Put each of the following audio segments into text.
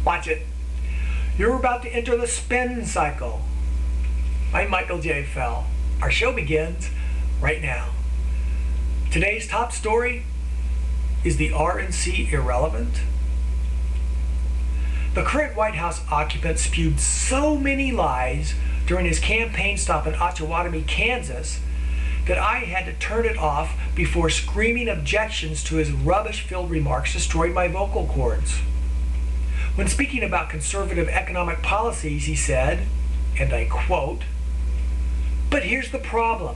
Watch it. You're about to enter the spin cycle. I'm Michael J. Fell. Our show begins right now. Today's top story is the RNC Irrelevant. The current White House occupant spewed so many lies during his campaign stop in Ochawatomie, Kansas, that I had to turn it off before screaming objections to his rubbish-filled remarks destroyed my vocal cords. When speaking about conservative economic policies, he said, and I quote, "But here's the problem.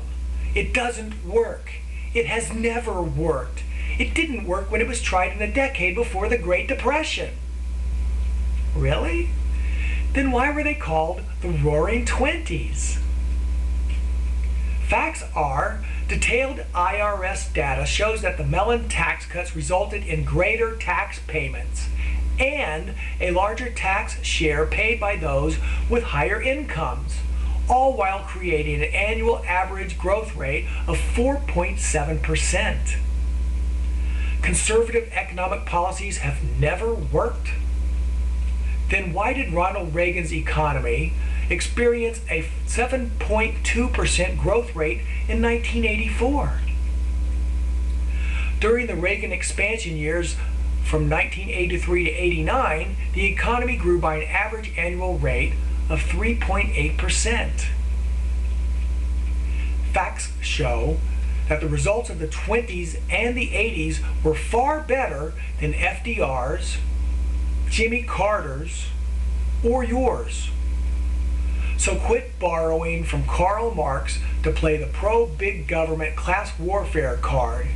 It doesn't work. It has never worked. It didn't work when it was tried in the decade before the Great Depression." Really? Then why were they called the Roaring Twenties? Facts are, detailed IRS data shows that the Mellon tax cuts resulted in greater tax payments and a larger tax share paid by those with higher incomes, all while creating an annual average growth rate of 4.7%. Conservative economic policies have never worked. Then why did Ronald Reagan's economy experience a 7.2% growth rate in 1984? During the Reagan expansion years from 1983 to 89, the economy grew by an average annual rate of 3.8%. Facts show that the results of the 20s and the 80s were far better than FDR's, Jimmy Carter's, or yours. So quit borrowing from Karl Marx to play the pro-big government class warfare card,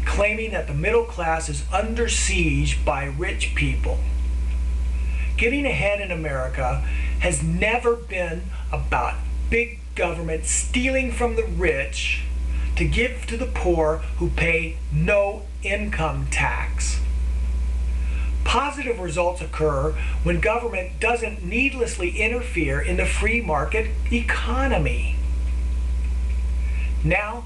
claiming that the middle class is under siege by rich people. Getting ahead in America has never been about big government stealing from the rich to give to the poor who pay no income tax. Positive results occur when government doesn't needlessly interfere in the free market economy. Now,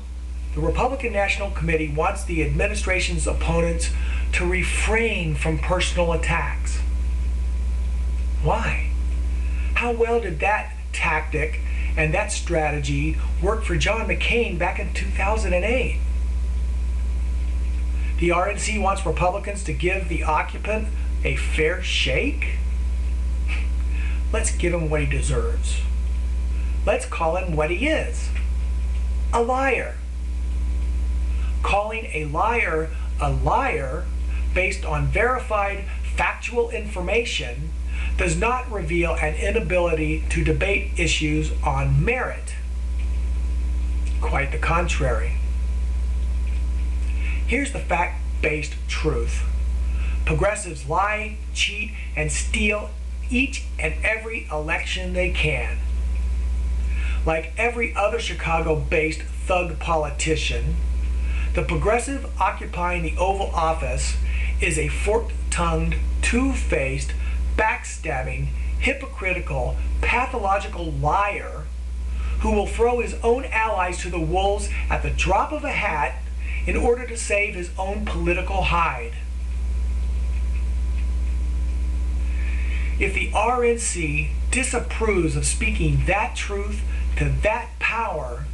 the Republican National Committee wants the administration's opponents to refrain from personal attacks. Why? How well did that tactic and that strategy work for John McCain back in 2008? The RNC wants Republicans to give the occupant a fair shake? Let's give him what he deserves. Let's call him what he is: a liar. Calling a liar based on verified factual information does not reveal an inability to debate issues on merit. Quite the contrary. Here's the fact-based truth. Progressives lie, cheat, and steal each and every election they can. Like every other Chicago-based thug politician, the progressive occupying the Oval Office is a fork-tongued, two-faced, backstabbing, hypocritical, pathological liar who will throw his own allies to the wolves at the drop of a hat in order to save his own political hide. If the RNC disapproves of speaking that truth to that power,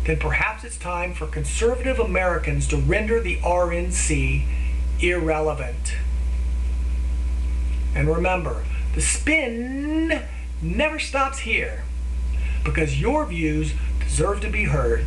then perhaps it's time for conservative Americans to render the RNC irrelevant. And remember, the spin never stops here, because your views deserve to be heard.